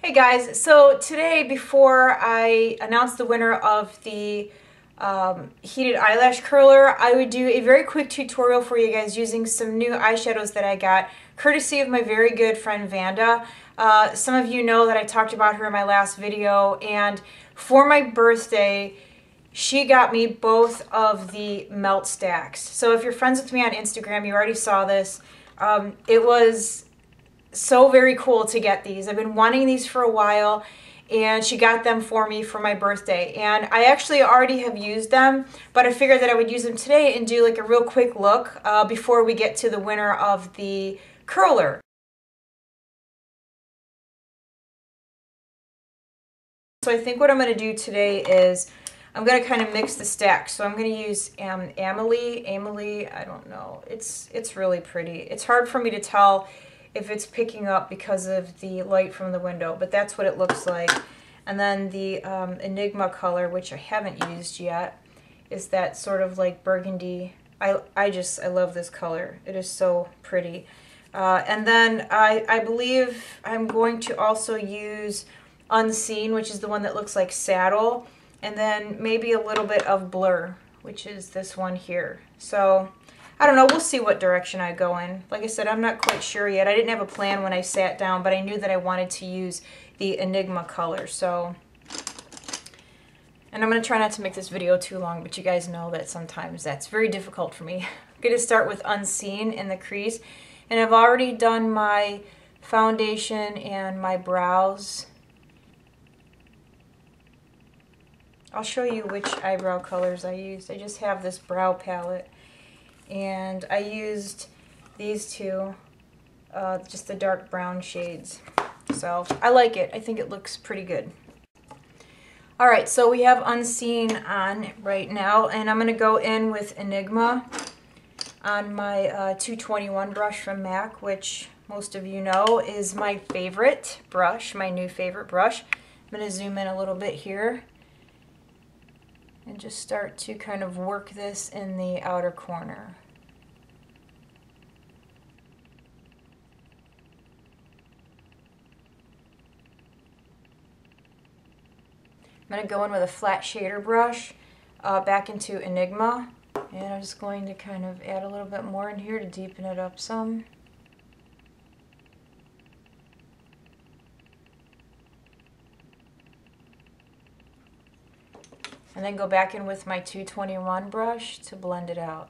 Hey guys, so today before I announce the winner of the heated eyelash curler, I would do a very quick tutorial for you guys using some new eyeshadows that I got, courtesy of my very good friend Vanda. Some of you know that I talked about her in my last video, and for my birthday, she got me both of the melt stacks. So if you're friends with me on Instagram, you already saw this. It was so very cool to get these. I've been wanting these for a while, and she got them for me for my birthday. And I actually already have used them, but I figured that I would use them today and do like a real quick look before we get to the winner of the curler. So I think what I'm going to do today is I'm going to kind of mix the stacks. So I'm going to use Amelie, I don't know. It's really pretty. It's hard for me to tell if it's picking up because of the light from the window, but that's what it looks like. And then the Enigma color, which I haven't used yet, is that sort of like burgundy. I love this color. It is so pretty. And then I believe I'm going to also use Unseen, which is the one that looks like saddle, and then maybe a little bit of Blur, which is this one here. So I don't know, we'll see what direction I go in. Like I said, I'm not quite sure yet. I didn't have a plan when I sat down, but I knew that I wanted to use the Enigma color. So, and I'm going to try not to make this video too long, but you guys know that sometimes that's very difficult for me. I'm going to start with Unseen in the crease, and I've already done my foundation and my brows. I'll show you which eyebrow colors I used. I just have this brow palette, and I used these two, just the dark brown shades. So I like it. I think it looks pretty good. Alright, so we have Unseen on right now, and I'm going to go in with Enigma on my 221 brush from MAC, which most of you know is my favorite brush, my new favorite brush. I'm going to zoom in a little bit here and just start to kind of work this in the outer corner. I'm going to go in with a flat shader brush back into Enigma, and I'm just going to kind of add a little bit more in here to deepen it up some. And then go back in with my 221 brush to blend it out.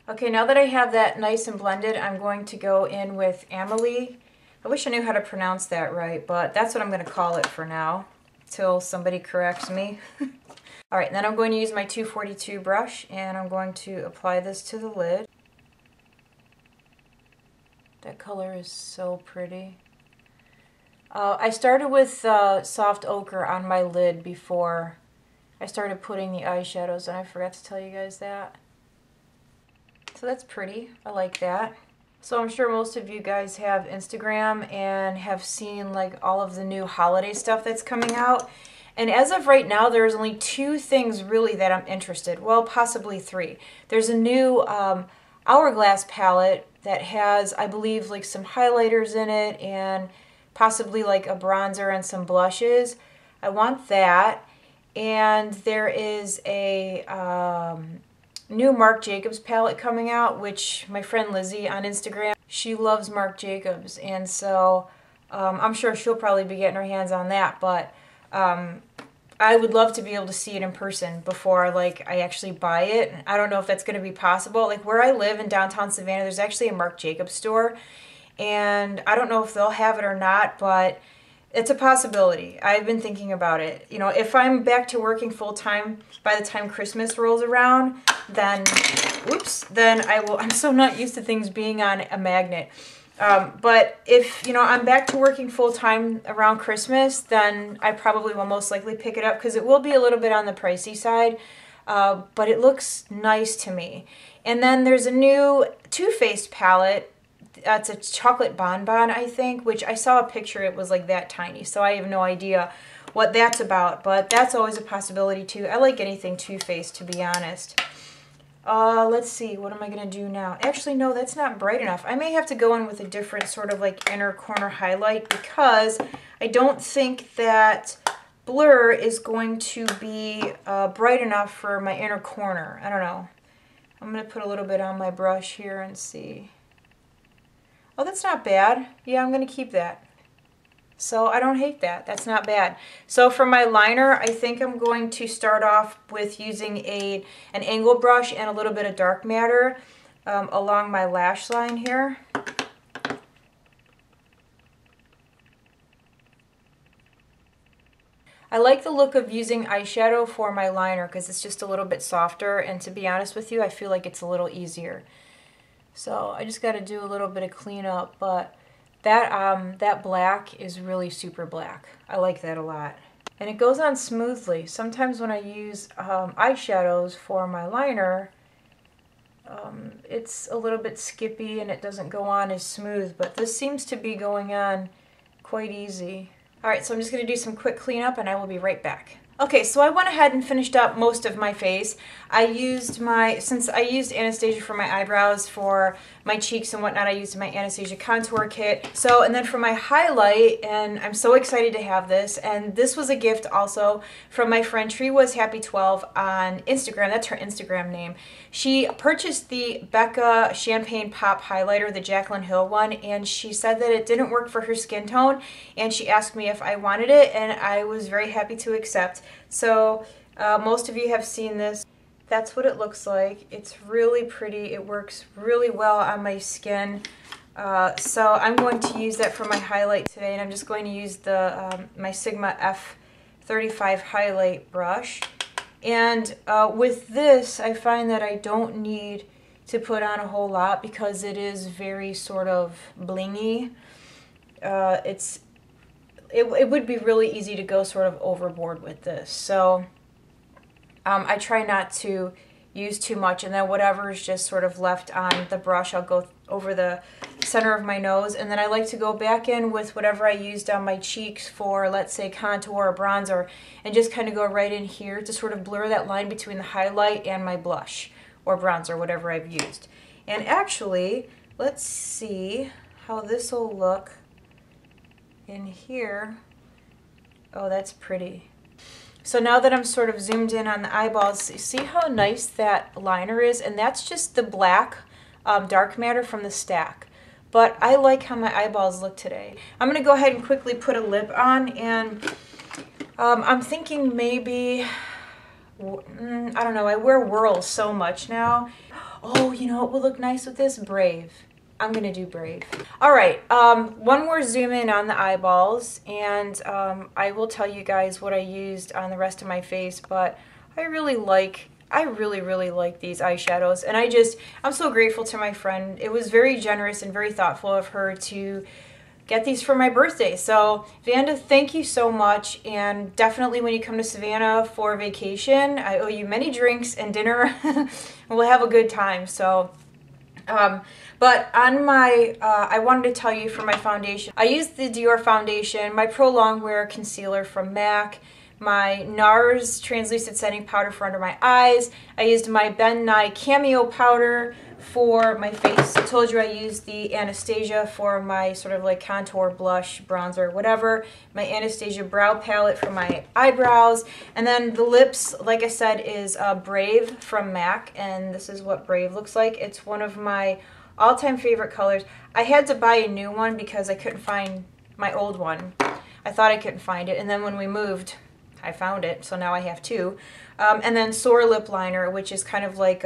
Okay, now that I have that nice and blended, I'm going to go in with Amelie. I wish I knew how to pronounce that right, but that's what I'm going to call it for now, till somebody corrects me. Alright, then I'm going to use my 242 brush, and I'm going to apply this to the lid. That color is so pretty. I started with soft ochre on my lid before I started putting the eyeshadows, and I forgot to tell you guys that. So that's pretty. I like that. So I'm sure most of you guys have Instagram and have seen like all of the new holiday stuff that's coming out. And as of right now, there's only two things really that I'm interested. Well, possibly three. There's a new Hourglass palette that has, I believe, like some highlighters in it and possibly like a bronzer and some blushes. I want that. And there is a new Marc Jacobs palette coming out, which my friend Lizzie on Instagram, she loves Marc Jacobs, and so I'm sure she'll probably be getting her hands on that, but I would love to be able to see it in person before like I actually buy it. I don't know if that's going to be possible. Like where I live in downtown Savannah, there's actually a Marc Jacobs store, and I don't know if they'll have it or not, but it's a possibility. I've been thinking about it. You know, if I'm back to working full-time by the time Christmas rolls around, then, whoops, then I will, I'm so not used to things being on a magnet. But if, you know, I'm back to working full-time around Christmas, then I probably will most likely pick it up because it will be a little bit on the pricey side, but it looks nice to me. And then there's a new Too Faced palette. It's a chocolate bonbon, I think, which I saw a picture, it was like that tiny, so I have no idea what that's about, but that's always a possibility too. I like anything Too Faced, to be honest. Let's see, what am I going to do now? Actually, no, that's not bright enough. I may have to go in with a different sort of like inner corner highlight because I don't think that blur is going to be bright enough for my inner corner. I don't know. I'm going to put a little bit on my brush here and see. Oh, that's not bad. Yeah, I'm going to keep that. So I don't hate that. That's not bad. So for my liner, I think I'm going to start off with using an angle brush and a little bit of dark matter along my lash line here. I like the look of using eyeshadow for my liner because it's just a little bit softer, and to be honest with you, I feel like it's a little easier. So I just got to do a little bit of cleanup, but that black is really super black. I like that a lot. And it goes on smoothly. Sometimes when I use eyeshadows for my liner, it's a little bit skippy and it doesn't go on as smooth, but this seems to be going on quite easy. Alright, so I'm just going to do some quick cleanup and I will be right back. Okay, so I went ahead and finished up most of my face. Since I used Anastasia for my eyebrows, for my cheeks and whatnot, I used my Anastasia contour kit. So, and then for my highlight, and I'm so excited to have this, and this was a gift also from my friend TreeWasHappy12 on Instagram. That's her Instagram name. She purchased the Becca Champagne Pop Highlighter, the Jaclyn Hill one, and she said that it didn't work for her skin tone, and she asked me if I wanted it, and I was very happy to accept. So most of you have seen this. That's what it looks like. It's really pretty. It works really well on my skin. So I'm going to use that for my highlight today, and I'm just going to use the my Sigma F35 highlight brush. And with this, I find that I don't need to put on a whole lot because it is very sort of blingy. It would be really easy to go sort of overboard with this. So I try not to use too much, and then whatever is just sort of left on the brush, I'll go over the center of my nose, and then I like to go back in with whatever I used on my cheeks for, let's say, contour or bronzer, and just kind of go right in here to sort of blur that line between the highlight and my blush or bronzer, whatever I've used. And actually, let's see how this will look in here. Oh, that's pretty. So now that I'm sort of zoomed in on the eyeballs, see how nice that liner is? And that's just the black dark matter from the stack. But I like how my eyeballs look today. I'm going to go ahead and quickly put a lip on, and I'm thinking maybe, I don't know, I wear Whirls so much now. Oh, you know what will look nice with this? Brave. I'm going to do Brave. All right, one more zoom in on the eyeballs, and I will tell you guys what I used on the rest of my face, but I really like these eyeshadows, and I'm so grateful to my friend. It was very generous and very thoughtful of her to get these for my birthday. So Vanda, thank you so much, and definitely when you come to Savannah for vacation, I owe you many drinks and dinner, and we'll have a good time. So but on my, I wanted to tell you for my foundation, I used the Dior foundation, my Pro Longwear concealer from MAC, my NARS translucent setting powder for under my eyes. I used my Ben Nye Cameo powder for my face. I told you I used the Anastasia for my sort of like contour, blush, bronzer, whatever. My Anastasia brow palette for my eyebrows. And then the lips, like I said, is Brave from MAC, and this is what Brave looks like. It's one of my all-time favorite colors. I had to buy a new one because I couldn't find my old one. I thought I couldn't find it, and then when we moved, I found it, so now I have two. And then Soar Lip Liner, which is kind of like,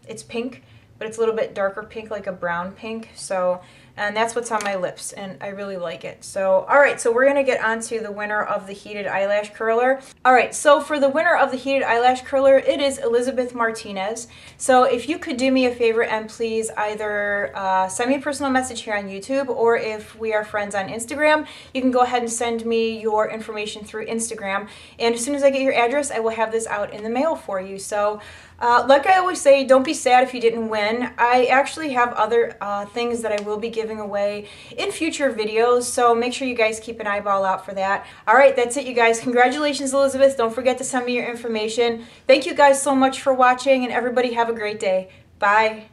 it's pink, but it's a little bit darker pink, like a brown pink. So, and that's what's on my lips, and I really like it. So, alright, so we're going to get on to the winner of the heated eyelash curler. Alright, so for the winner of the heated eyelash curler, it is Elizabeth Martinez. So if you could do me a favor and please either send me a personal message here on YouTube, or if we are friends on Instagram, you can go ahead and send me your information through Instagram. And as soon as I get your address, I will have this out in the mail for you. So Like I always say, don't be sad if you didn't win. I actually have other things that I will be giving away in future videos, so make sure you guys keep an eyeball out for that. Alright, that's it, you guys. Congratulations, Elizabeth. Don't forget to send me your information. Thank you guys so much for watching, and everybody have a great day. Bye.